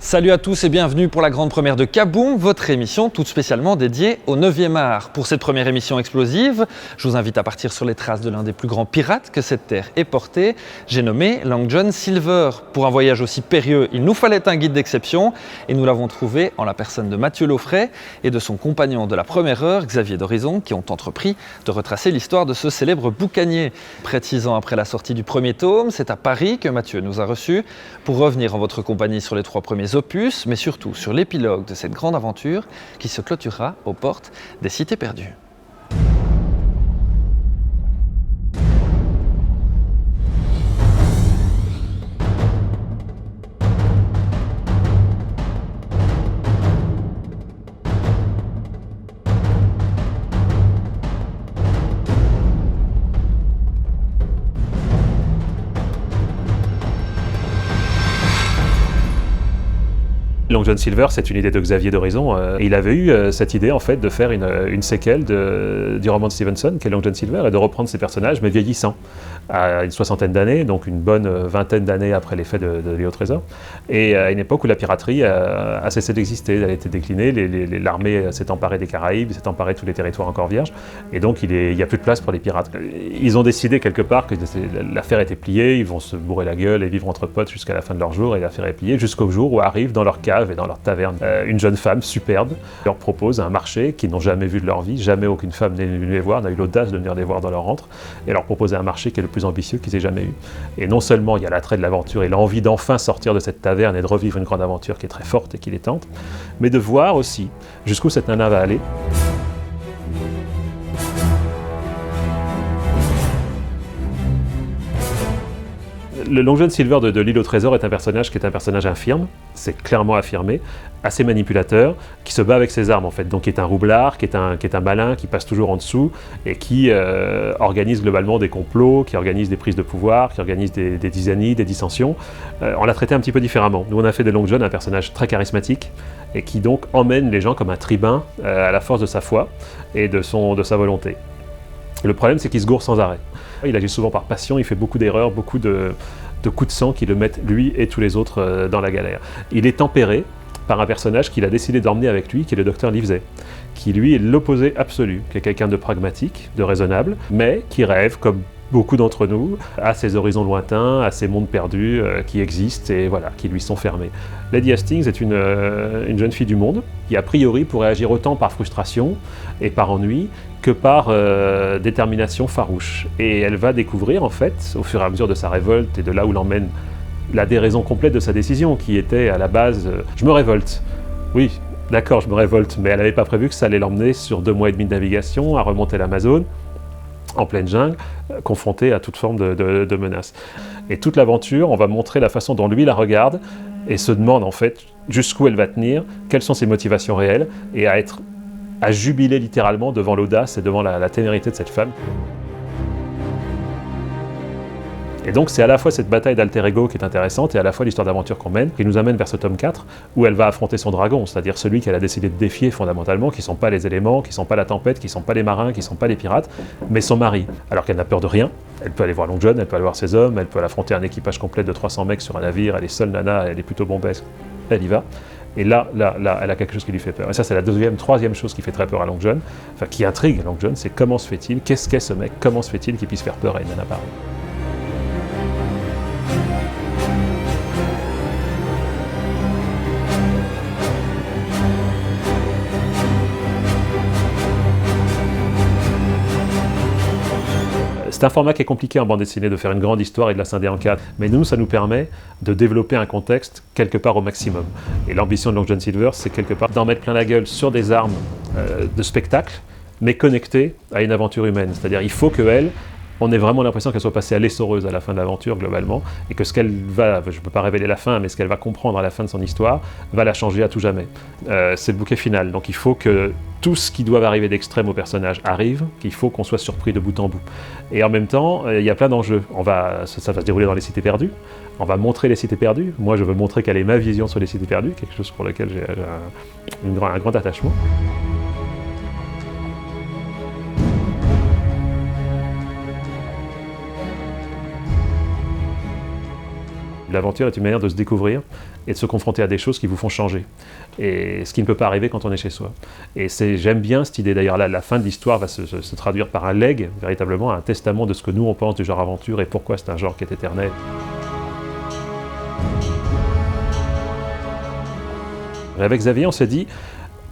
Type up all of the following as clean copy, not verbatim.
Salut à tous et bienvenue pour la grande première de Kaboom, votre émission toute spécialement dédiée au 9e art. Pour cette première émission explosive, je vous invite à partir sur les traces de l'un des plus grands pirates que cette terre ait porté. J'ai nommé Long John Silver. Pour un voyage aussi périlleux, il nous fallait un guide d'exception et nous l'avons trouvé en la personne de Mathieu Laufray et de son compagnon de la première heure, Xavier d'Horizon, qui ont entrepris de retracer l'histoire de ce célèbre boucanier. Près de 6 ans après la sortie du premier tome, c'est à Paris que Mathieu nous a reçus pour revenir en votre compagnie sur les 3 premiers opus, mais surtout sur l'épilogue de cette grande aventure qui se clôturera aux portes des cités perdues. Long John Silver, c'est une idée de Xavier d'Horizon. Il avait eu cette idée en fait de faire une séquelle du roman de Stevenson, qui est Long John Silver, et de reprendre ces personnages, mais vieillissants, à une 60aine d'années, donc une bonne 20aine d'années après les faits de l'île au trésor, et à une époque où la piraterie a cessé d'exister, elle a été déclinée, l'armée s'est emparée des Caraïbes, s'est emparée de tous les territoires encore vierges, et donc il n'y a plus de place pour les pirates. Ils ont décidé quelque part que l'affaire était pliée, ils vont se bourrer la gueule et vivre entre potes jusqu'à la fin de leur jour, et l'affaire est pliée, jusqu'au jour où arrive dans leur cave et dans leur taverne une jeune femme superbe leur propose un marché qu'ils n'ont jamais vu de leur vie, jamais aucune femme n'est venue les voir, n'a eu l'audace de venir les voir dans leur antre, et leur proposer un marché qui est le plus ambitieux qu'ils aient jamais eu. Et non seulement il y a l'attrait de l'aventure et l'envie d'enfin sortir de cette taverne et de revivre une grande aventure qui est très forte et qui les tente, mais de voir aussi jusqu'où cette nana va aller. Le Long John Silver de l'île au trésor est un personnage qui est un personnage infirme, c'est clairement affirmé, assez manipulateur, qui se bat avec ses armes en fait, donc qui est un roublard, qui est un malin, qui passe toujours en dessous et qui organise globalement des complots, qui organise des prises de pouvoir, qui organise des dizainies, des dissensions. On l'a traité un petit peu différemment. Nous on a fait de Long John un personnage très charismatique et qui donc emmène les gens comme un tribun à la force de sa foi et de sa volonté. Le problème c'est qu'il se gourre sans arrêt. Il agit souvent par passion, il fait beaucoup d'erreurs, beaucoup de coups de sang qui le mettent, lui et tous les autres, dans la galère. Il est tempéré par un personnage qu'il a décidé d'emmener avec lui, qui est le docteur Livesey, qui lui est l'opposé absolu, qui est quelqu'un de pragmatique, de raisonnable, mais qui rêve, comme beaucoup d'entre nous, à ces horizons lointains, à ces mondes perdus qui existent et voilà, qui lui sont fermés. Lady Hastings est une jeune fille du monde qui, a priori, pourrait agir autant par frustration et par ennui que par détermination farouche. Et elle va découvrir, en fait, au fur et à mesure de sa révolte et de là où l'emmène la déraison complète de sa décision, qui était à la base « je me révolte ». Oui, d'accord, je me révolte, mais elle n'avait pas prévu que ça allait l'emmener sur 2 mois et demi de navigation, à remonter l'Amazone, en pleine jungle, confrontée à toute forme de menaces. Et toute l'aventure, on va montrer la façon dont lui la regarde et se demande en fait jusqu'où elle va tenir, quelles sont ses motivations réelles, et à jubiler littéralement devant l'audace et devant la témérité de cette femme. Et donc c'est à la fois cette bataille d'alter ego qui est intéressante et à la fois l'histoire d'aventure qu'on mène, qui nous amène vers ce tome 4, où elle va affronter son dragon, c'est-à-dire celui qu'elle a décidé de défier fondamentalement, qui ne sont pas les éléments, qui ne sont pas la tempête, qui ne sont pas les marins, qui ne sont pas les pirates, mais son mari. Alors qu'elle n'a peur de rien, elle peut aller voir Long John, elle peut aller voir ses hommes, elle peut aller affronter un équipage complet de 300 mecs sur un navire, elle est seule nana, elle est plutôt bombesque, elle y va. Et là, elle a quelque chose qui lui fait peur. Et ça, c'est la troisième chose qui fait très peur à Long John, enfin qui intrigue Long John, c'est comment se fait-il, qu'est-ce qu'est ce mec, comment se fait-il qu'il puisse faire peur à une nana pareille. C'est un format qui est compliqué en bande dessinée de faire une grande histoire et de la scinder en 4, mais nous, ça nous permet de développer un contexte quelque part au maximum. Et l'ambition de Long John Silver, c'est quelque part d'en mettre plein la gueule sur des armes de spectacle, mais connectées à une aventure humaine. C'est-à-dire il faut qu'elle, on ait vraiment l'impression qu'elle soit passée à l'essoreuse à la fin de l'aventure globalement, et que ce qu'elle va, je ne peux pas révéler la fin, mais ce qu'elle va comprendre à la fin de son histoire, va la changer à tout jamais. C'est le bouquet final, donc il faut que tout ce qui doit arriver d'extrême au personnage arrive, qu'il faut qu'on soit surpris de bout en bout. Et en même temps, il y a plein d'enjeux. Ça va se dérouler dans les cités perdues, on va montrer les cités perdues. Moi, je veux montrer quelle est ma vision sur les cités perdues, quelque chose pour lequel j'ai un grand attachement. L'aventure est une manière de se découvrir et de se confronter à des choses qui vous font changer. Et ce qui ne peut pas arriver quand on est chez soi. Et j'aime bien cette idée. D'ailleurs, là, la fin de l'histoire va se traduire par un legs, véritablement, un testament de ce que nous, on pense du genre aventure et pourquoi c'est un genre qui est éternel. Et avec Xavier, on s'est dit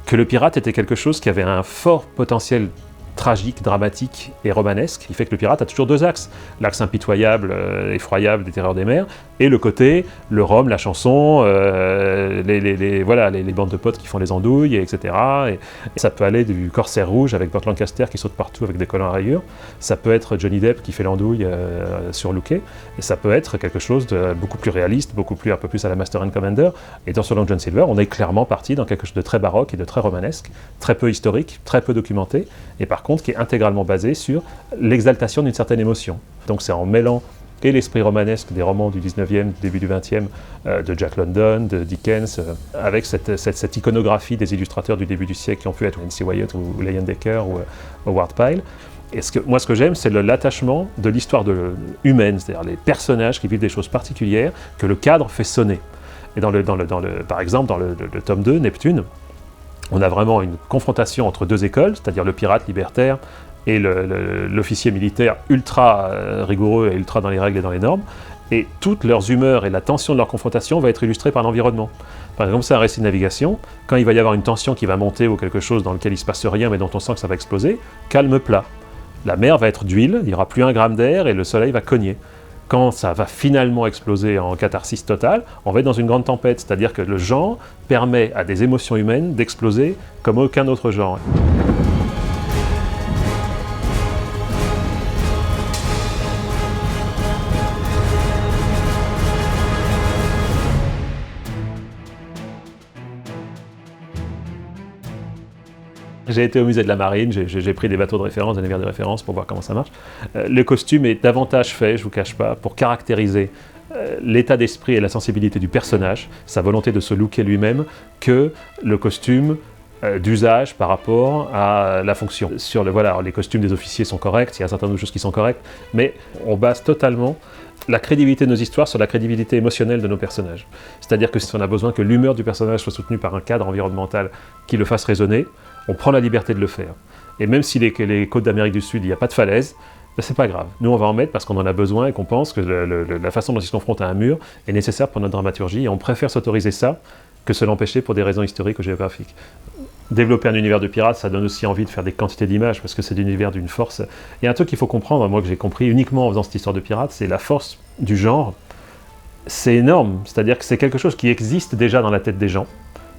que le pirate était quelque chose qui avait un fort potentiel tragique, dramatique et romanesque, qui fait que le pirate a toujours deux axes. L'axe impitoyable, effroyable des terreurs des mers, et le côté, le rhum, la chanson, voilà, les bandes de potes qui font les andouilles, etc. Et ça peut aller du corsaire rouge avec Burt Lancaster qui saute partout avec des collants à rayures, ça peut être Johnny Depp qui fait l'andouille surlooké, et ça peut être quelque chose de beaucoup plus réaliste, un peu plus à la Master and Commander. Et dans ce Long John Silver, on est clairement parti dans quelque chose de très baroque et de très romanesque, très peu historique, très peu documenté, et par contre qui est intégralement basé sur l'exaltation d'une certaine émotion. Donc c'est en mêlant et l'esprit romanesque des romans du 19e, début du 20e, de Jack London, de Dickens, avec cette iconographie des illustrateurs du début du siècle qui ont pu être N.C. Wyeth ou Leyendecker ou Howard Pyle. Et moi, ce que j'aime, c'est l'attachement de l'histoire humaine, c'est-à-dire les personnages qui vivent des choses particulières que le cadre fait sonner. Et par exemple, dans le tome 2, Neptune, on a vraiment une confrontation entre deux écoles, c'est-à-dire le pirate libertaire et l'officier militaire ultra rigoureux et ultra dans les règles et dans les normes, et toutes leurs humeurs et la tension de leur confrontation va être illustrée par l'environnement. Par exemple, c'est un récit de navigation, quand il va y avoir une tension qui va monter ou quelque chose dans lequel il ne se passe rien mais dont on sent que ça va exploser, calme plat. La mer va être d'huile, il n'y aura plus un gramme d'air et le soleil va cogner. Quand ça va finalement exploser en catharsis totale, on va être dans une grande tempête, c'est-à-dire que le genre permet à des émotions humaines d'exploser comme aucun autre genre. J'ai été au musée de la Marine, j'ai pris des bateaux de référence, des navires de référence pour voir comment ça marche. Le costume est davantage fait, je ne vous cache pas, pour caractériser l'état d'esprit et la sensibilité du personnage, sa volonté de se looker lui-même, que le costume d'usage par rapport à la fonction. Voilà, les costumes des officiers sont corrects, il y a un certain nombre de choses qui sont correctes, mais on base totalement la crédibilité de nos histoires sur la crédibilité émotionnelle de nos personnages. C'est-à-dire que si on a besoin que l'humeur du personnage soit soutenue par un cadre environnemental qui le fasse résonner, on prend la liberté de le faire. Et même si les côtes d'Amérique du Sud, il n'y a pas de falaise, ben c'est pas grave. Nous, on va en mettre parce qu'on en a besoin et qu'on pense que la façon dont ils se confrontent à un mur est nécessaire pour notre dramaturgie, et on préfère s'autoriser ça que se l'empêcher pour des raisons historiques ou géographiques. Développer un univers de pirates, ça donne aussi envie de faire des quantités d'images, parce que c'est l'univers d'une force. Il y a un truc qu'il faut comprendre, moi que j'ai compris uniquement en faisant cette histoire de pirates, c'est la force du genre. C'est énorme, c'est-à-dire que c'est quelque chose qui existe déjà dans la tête des gens,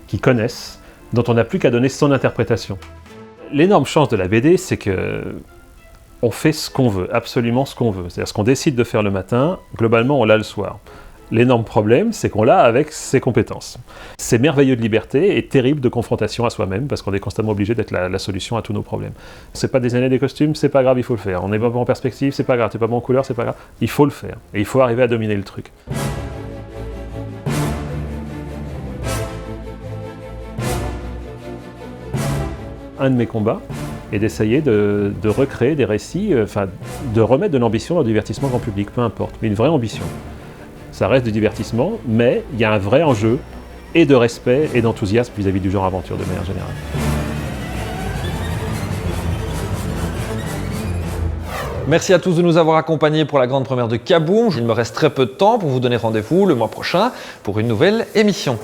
qui connaissent, dont on n'a plus qu'à donner son interprétation. L'énorme chance de la BD, c'est que on fait ce qu'on veut, absolument ce qu'on veut. C'est-à-dire ce qu'on décide de faire le matin, globalement on l'a le soir. L'énorme problème, c'est qu'on l'a avec ses compétences. C'est merveilleux de liberté et terrible de confrontation à soi-même, parce qu'on est constamment obligé d'être la solution à tous nos problèmes. C'est pas designer des costumes, c'est pas grave, il faut le faire. On n'est pas bon en perspective, c'est pas grave. T'es pas bon en couleur, c'est pas grave. Il faut le faire. Et il faut arriver à dominer le truc. Un de mes combats est d'essayer de recréer des récits, de remettre de l'ambition au divertissement grand public, peu importe, mais une vraie ambition. Ça reste du divertissement, mais il y a un vrai enjeu, et de respect, et d'enthousiasme vis-à-vis du genre aventure de manière générale. Merci à tous de nous avoir accompagnés pour la grande première de Kaboom. Il me reste très peu de temps pour vous donner rendez-vous le mois prochain pour une nouvelle émission.